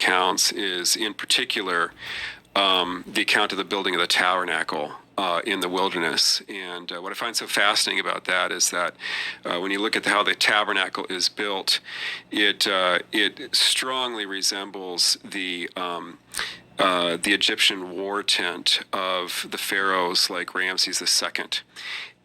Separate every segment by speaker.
Speaker 1: accounts is, in particular, the account of the building of the tabernacle in the wilderness. And what I find so fascinating about that is that when you look at how the tabernacle is built, it strongly resembles the Egyptian war tent of the pharaohs like Ramses II.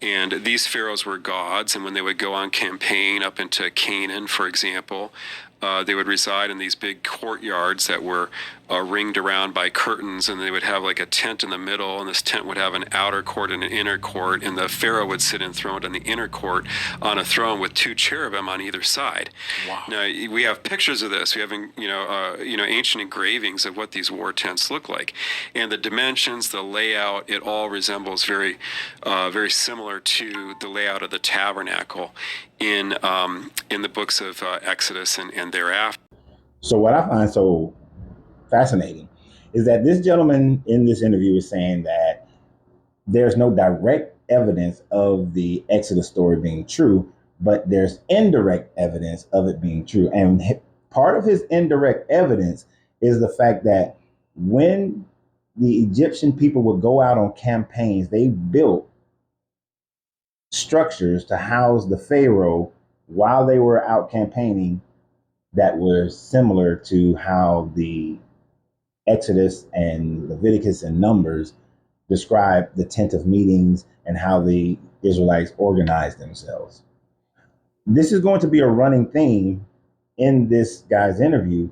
Speaker 1: And these pharaohs were gods, and when they would go on campaign up into Canaan, for example, they would reside in these big courtyards that were ringed around by curtains, and they would have like a tent in the middle, and this tent would have an outer court and an inner court, and the pharaoh would sit enthroned in the inner court on a throne with two cherubim on either side.
Speaker 2: Wow.
Speaker 1: Now we have pictures of this. We have ancient engravings of what these war tents look like, and the dimensions, the layout, it all resembles very similar to the layout of the tabernacle in the books of Exodus and thereafter.
Speaker 3: So what I find so fascinating is that this gentleman in this interview is saying that there's no direct evidence of the Exodus story being true, but there's indirect evidence of it being true. And part of his indirect evidence is the fact that when the Egyptian people would go out on campaigns, they built structures to house the Pharaoh while they were out campaigning that were similar to how the Exodus and Leviticus and Numbers describe the tent of meetings and how the Israelites organized themselves. This is going to be a running theme in this guy's interview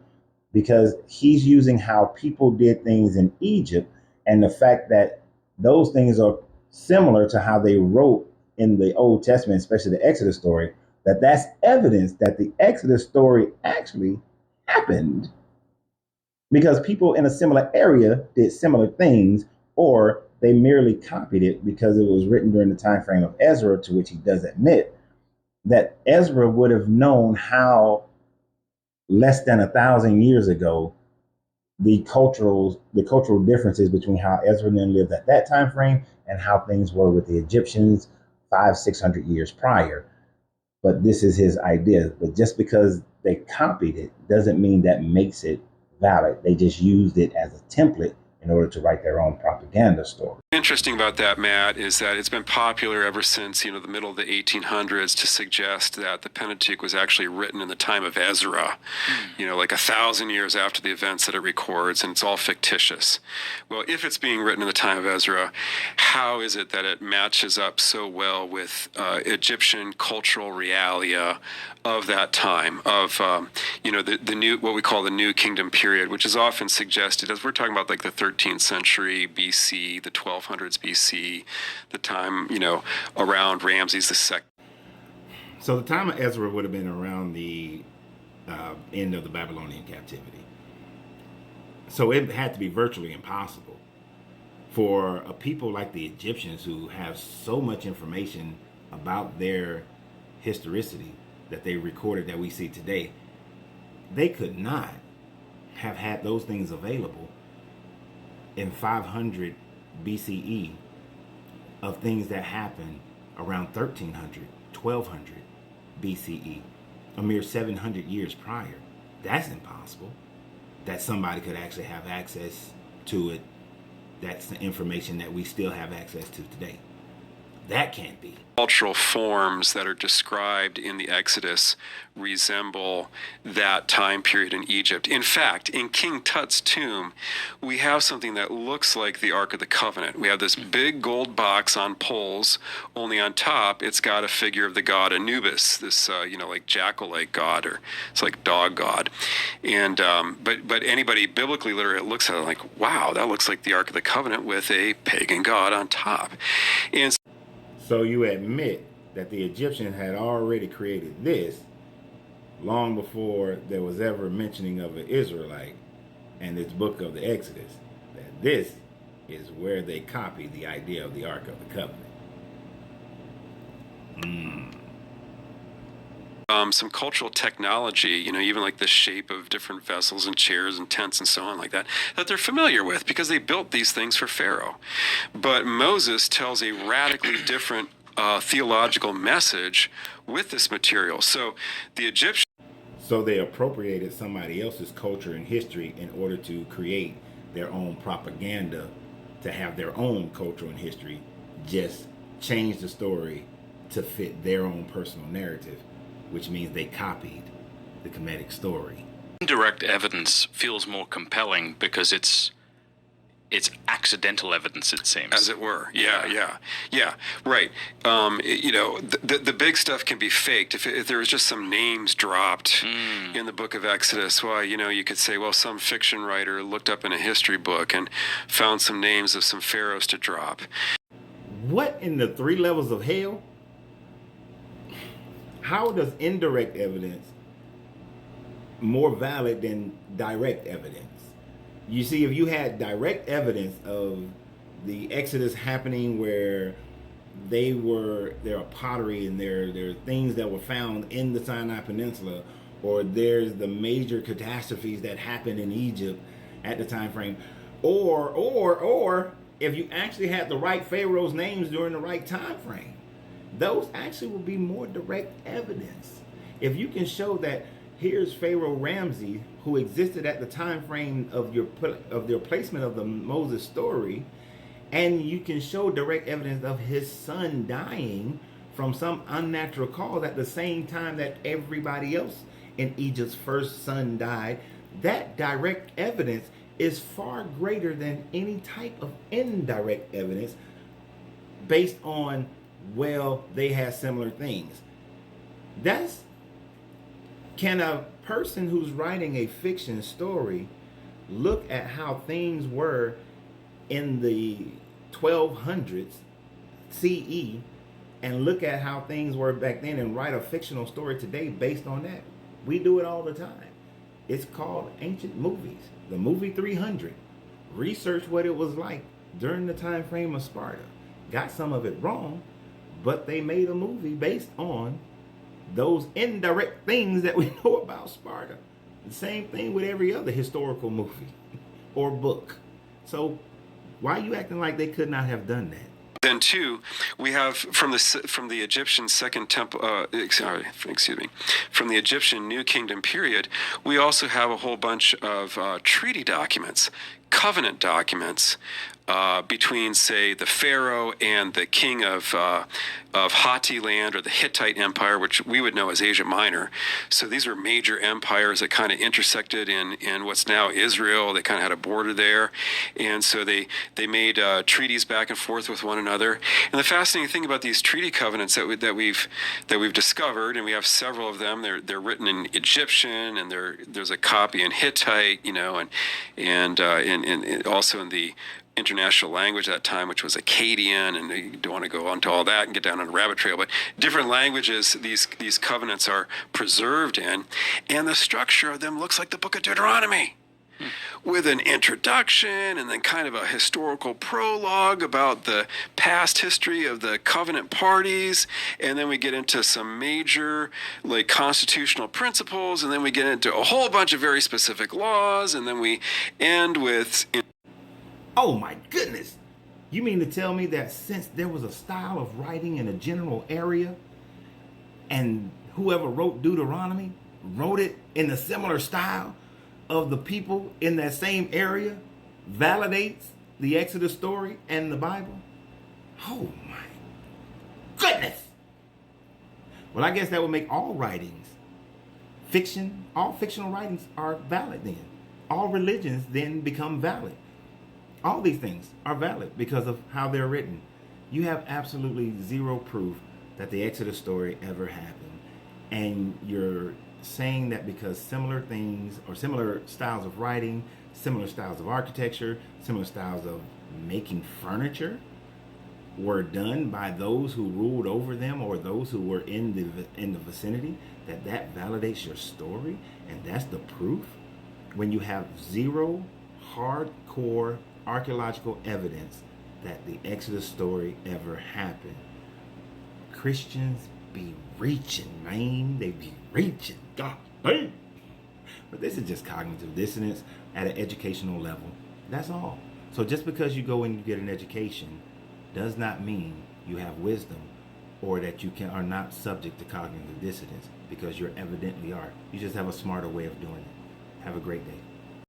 Speaker 3: because he's using how people did things in Egypt and the fact that those things are similar to how they wrote in the Old Testament, especially the Exodus story, that's evidence that the Exodus story actually happened because people in a similar area did similar things, or they merely copied it because it was written during the time frame of Ezra, to which he does admit that Ezra would have known how less than 1,000 years ago the cultural differences between how Ezra and them lived at that time frame and how things were with the Egyptians 500-600 years prior. But this is his idea. But just because they copied it doesn't mean that makes it valid. They just used it as a template in order to write their own propaganda story.
Speaker 1: Interesting about that, Matt, is that it's been popular ever since the middle of the 1800s to suggest that the Pentateuch was actually written in the time of Ezra, like 1,000 years after the events that it records, and it's all fictitious. Well, if it's being written in the time of Ezra, how is it that it matches up so well with Egyptian cultural realia of that time, of the new, what we call the New Kingdom period, which is often suggested as we're talking about like the 13th century BC, the 1200s BC, the time around Ramses II.
Speaker 2: So the time of Ezra would have been around the end of the Babylonian captivity. So it had to be virtually impossible for a people like the Egyptians, who have so much information about their historicity that they recorded that we see today. They could not have had those things available in 500 BCE of things that happened around 1300, 1200 BCE, a mere 700 years prior. That's impossible. That somebody could actually have access to it. That's the information that we still have access to today. That can't be.
Speaker 1: Cultural forms that are described in the Exodus resemble that time period in Egypt. In fact, in King Tut's tomb, we have something that looks like the Ark of the Covenant. We have this big gold box on poles, only on top it's got a figure of the god Anubis, this like jackal-like god, or it's like dog god. And but anybody biblically literate looks at it like, wow, that looks like the Ark of the Covenant with a pagan god on top. And
Speaker 2: so you admit that the Egyptians had already created this long before there was ever mentioning of an Israelite in this book of the Exodus, that this is where they copied the idea of the Ark of the Covenant.
Speaker 1: Some cultural technology, even like the shape of different vessels and chairs and tents and so on like that they're familiar with because they built these things for Pharaoh. But Moses tells a radically different theological message with this material. So the Egyptians...
Speaker 2: So they appropriated somebody else's culture and history in order to create their own propaganda, to have their own culture and history, just change the story to fit their own personal narrative, which means they copied the Kemetic story.
Speaker 4: Indirect evidence feels more compelling because it's accidental evidence, it seems.
Speaker 1: As it were. Yeah, right. The big stuff can be faked. If there was just some names dropped in the book of Exodus, well, you could say, well, some fiction writer looked up in a history book and found some names of some pharaohs to drop.
Speaker 2: What in the 3 levels of hell? How does indirect evidence more valid than direct evidence? You see, if you had direct evidence of the Exodus happening where there are pottery and there are things that were found in the Sinai Peninsula, or there's the major catastrophes that happened in Egypt at the time frame, or if you actually had the right pharaoh's names during the right time frame, those actually will be more direct evidence. If you can show that here's Pharaoh Ramsey, who existed at the time frame of their placement of the Moses story, and you can show direct evidence of his son dying from some unnatural cause at the same time that everybody else in Egypt's first son died, that direct evidence is far greater than any type of indirect evidence based on, well, they had similar things. Can a person who's writing a fiction story look at how things were in the 1200s CE and look at how things were back then and write a fictional story today based on that? We do it all the time. It's called ancient movies. The movie 300. Research what it was like during the time frame of Sparta. Got some of it wrong, but they made a movie based on those indirect things that we know about Sparta. The same thing with every other historical movie or book. So why are you acting like they could not have done that?
Speaker 1: Then too, we have from the Egyptian Second Temple, from the Egyptian New Kingdom period, we also have a whole bunch of treaty documents, covenant documents between, say, the Pharaoh and the king of Hatti land, or the Hittite Empire, which we would know as Asia Minor. So these were major empires that kind of intersected in what's now Israel. They kind of had a border there, and so they made treaties back and forth with one another. And the fascinating thing about these treaty covenants that we've discovered, and we have several of them. They're written in Egyptian, and there's a copy in Hittite, and also in the international language at that time, which was Akkadian, and you don't want to go into all that and get down on a rabbit trail, but different languages these covenants are preserved in, and the structure of them looks like the book of Deuteronomy, with an introduction and then kind of a historical prologue about the past history of the covenant parties, and then we get into some major constitutional principles, and then we get into a whole bunch of very specific laws, and then we end with...
Speaker 2: Oh my goodness! You mean to tell me that since there was a style of writing in a general area, and whoever wrote Deuteronomy wrote it in a similar style of the people in that same area, validates the Exodus story and the Bible? Oh my goodness! Well, I guess that would make all writings fiction. All fictional writings are valid then. All religions then become valid. All these things are valid because of how they're written. You have absolutely zero proof that the Exodus story ever happened. And you're saying that because similar things or similar styles of writing, similar styles of architecture, similar styles of making furniture were done by those who ruled over them or those who were in the vicinity, that validates your story, and that's the proof? When you have zero hardcore archaeological evidence that the Exodus story ever happened. Christians be reaching, man. They be reaching. God damn. But this is just cognitive dissonance at an educational level. That's all. So just because you go and you get an education does not mean you have wisdom or that you are not subject to cognitive dissonance, because you evidently are. You just have a smarter way of doing it. Have a great day.